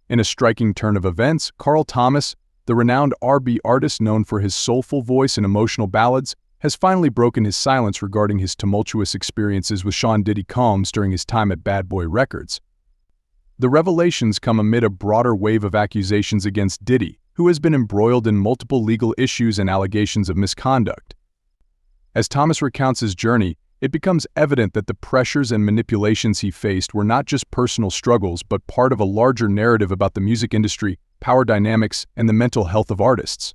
In a striking turn of events, Carl Thomas, the renowned R&B artist known for his soulful voice and emotional ballads, has finally broken his silence regarding his tumultuous experiences with Sean Diddy Combs during his time at Bad Boy Records. The revelations come amid a broader wave of accusations against Diddy, who has been embroiled in multiple legal issues and allegations of misconduct. As Thomas recounts his journey, it becomes evident that the pressures and manipulations he faced were not just personal struggles but part of a larger narrative about the music industry, power dynamics, and the mental health of artists.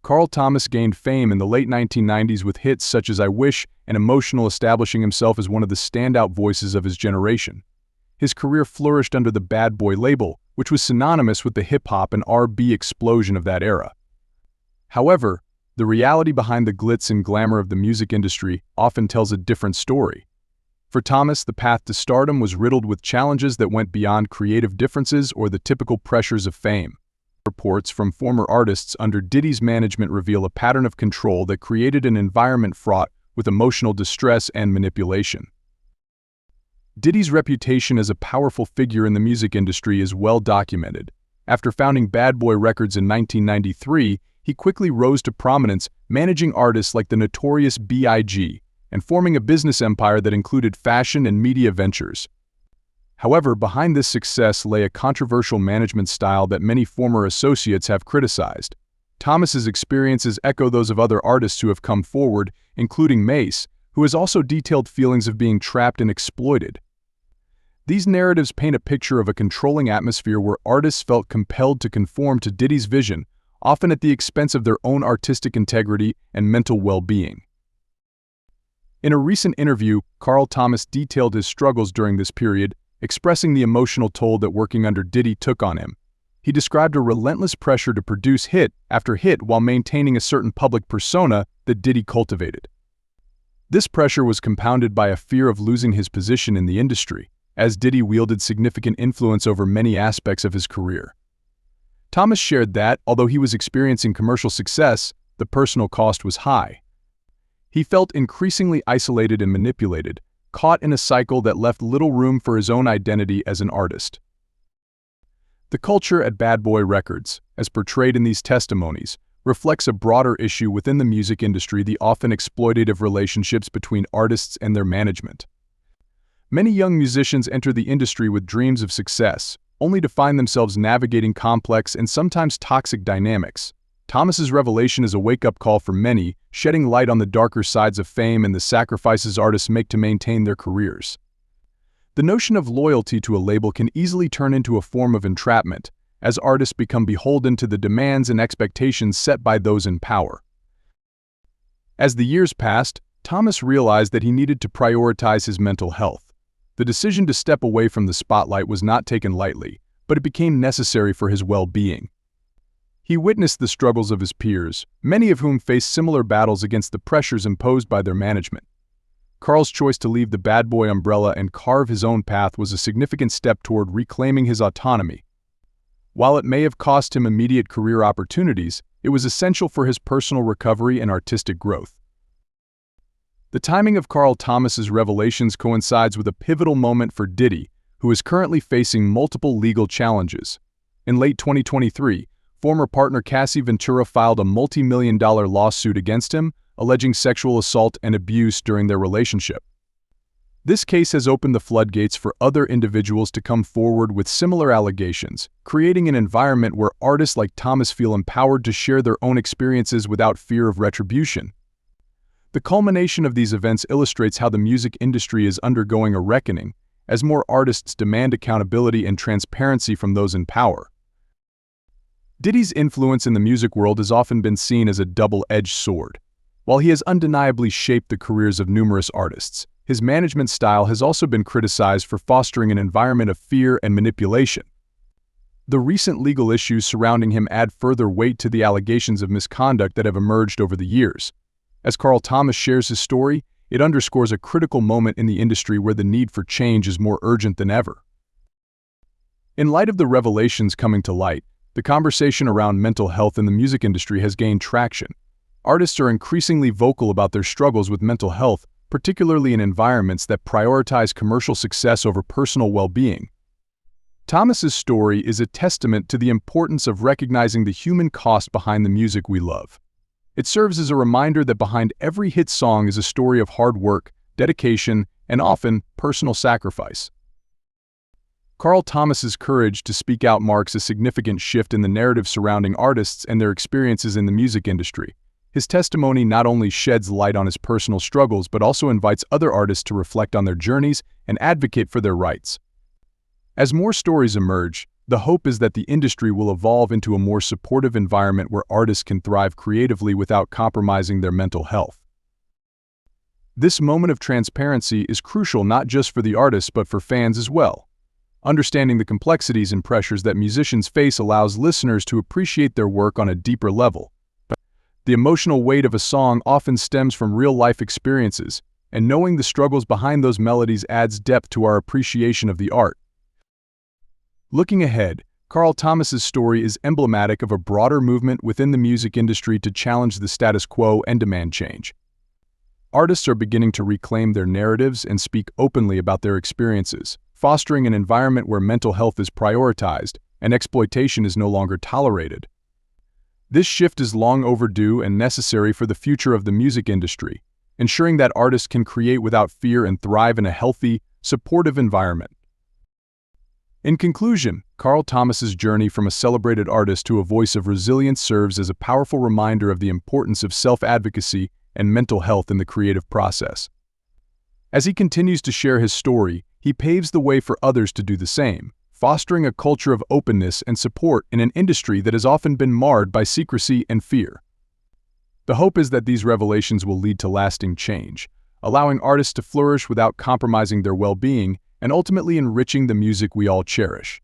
Carl Thomas gained fame in the late 1990s with hits such as I Wish and Emotional, establishing himself as one of the standout voices of his generation. His career flourished under the Bad Boy label, which was synonymous with the hip-hop and R&B explosion of that era. However, the reality behind the glitz and glamour of the music industry often tells a different story. For Thomas, the path to stardom was riddled with challenges that went beyond creative differences or the typical pressures of fame. Reports from former artists under Diddy's management reveal a pattern of control that created an environment fraught with emotional distress and manipulation. Diddy's reputation as a powerful figure in the music industry is well documented. After founding Bad Boy Records in 1993, he quickly rose to prominence, managing artists like the notorious B.I.G. and forming a business empire that included fashion and media ventures. However, behind this success lay a controversial management style that many former associates have criticized. Thomas's experiences echo those of other artists who have come forward, including Mace, who has also detailed feelings of being trapped and exploited. These narratives paint a picture of a controlling atmosphere where artists felt compelled to conform to Diddy's vision, often at the expense of their own artistic integrity and mental well-being. In a recent interview, Carl Thomas detailed his struggles during this period, expressing the emotional toll that working under Diddy took on him. He described a relentless pressure to produce hit after hit while maintaining a certain public persona that Diddy cultivated. This pressure was compounded by a fear of losing his position in the industry, as Diddy wielded significant influence over many aspects of his career. Thomas shared that, although he was experiencing commercial success, the personal cost was high. He felt increasingly isolated and manipulated, caught in a cycle that left little room for his own identity as an artist. The culture at Bad Boy Records, as portrayed in these testimonies, reflects a broader issue within the music industry: the often exploitative relationships between artists and their management. Many young musicians enter the industry with dreams of success, only to find themselves navigating complex and sometimes toxic dynamics. Thomas's revelation is a wake-up call for many, shedding light on the darker sides of fame and the sacrifices artists make to maintain their careers. The notion of loyalty to a label can easily turn into a form of entrapment, as artists become beholden to the demands and expectations set by those in power. As the years passed, Thomas realized that he needed to prioritize his mental health. The decision to step away from the spotlight was not taken lightly, but it became necessary for his well-being. He witnessed the struggles of his peers, many of whom faced similar battles against the pressures imposed by their management. Carl's choice to leave the bad boy umbrella and carve his own path was a significant step toward reclaiming his autonomy. While it may have cost him immediate career opportunities, it was essential for his personal recovery and artistic growth. The timing of Carl Thomas's revelations coincides with a pivotal moment for Diddy, who is currently facing multiple legal challenges. In late 2023, former partner Cassie Ventura filed a multi-million-dollar lawsuit against him, alleging sexual assault and abuse during their relationship. This case has opened the floodgates for other individuals to come forward with similar allegations, creating an environment where artists like Thomas feel empowered to share their own experiences without fear of retribution. The culmination of these events illustrates how the music industry is undergoing a reckoning, as more artists demand accountability and transparency from those in power. Diddy's influence in the music world has often been seen as a double-edged sword. While he has undeniably shaped the careers of numerous artists, his management style has also been criticized for fostering an environment of fear and manipulation. The recent legal issues surrounding him add further weight to the allegations of misconduct that have emerged over the years. As Carl Thomas shares his story, it underscores a critical moment in the industry where the need for change is more urgent than ever. In light of the revelations coming to light, the conversation around mental health in the music industry has gained traction. Artists are increasingly vocal about their struggles with mental health, particularly in environments that prioritize commercial success over personal well-being. Thomas's story is a testament to the importance of recognizing the human cost behind the music we love. It serves as a reminder that behind every hit song is a story of hard work, dedication, and often personal sacrifice. Carl Thomas's courage to speak out marks a significant shift in the narrative surrounding artists and their experiences in the music industry. His testimony not only sheds light on his personal struggles but also invites other artists to reflect on their journeys and advocate for their rights. As more stories emerge, the hope is that the industry will evolve into a more supportive environment where artists can thrive creatively without compromising their mental health. This moment of transparency is crucial not just for the artists but for fans as well. Understanding the complexities and pressures that musicians face allows listeners to appreciate their work on a deeper level. The emotional weight of a song often stems from real-life experiences, and knowing the struggles behind those melodies adds depth to our appreciation of the art. Looking ahead, Carl Thomas's story is emblematic of a broader movement within the music industry to challenge the status quo and demand change. Artists are beginning to reclaim their narratives and speak openly about their experiences, fostering an environment where mental health is prioritized and exploitation is no longer tolerated. This shift is long overdue and necessary for the future of the music industry, ensuring that artists can create without fear and thrive in a healthy, supportive environment. In conclusion, Carl Thomas's journey from a celebrated artist to a voice of resilience serves as a powerful reminder of the importance of self-advocacy and mental health in the creative process. As he continues to share his story, he paves the way for others to do the same, fostering a culture of openness and support in an industry that has often been marred by secrecy and fear. The hope is that these revelations will lead to lasting change, allowing artists to flourish without compromising their well-being and ultimately enriching the music we all cherish.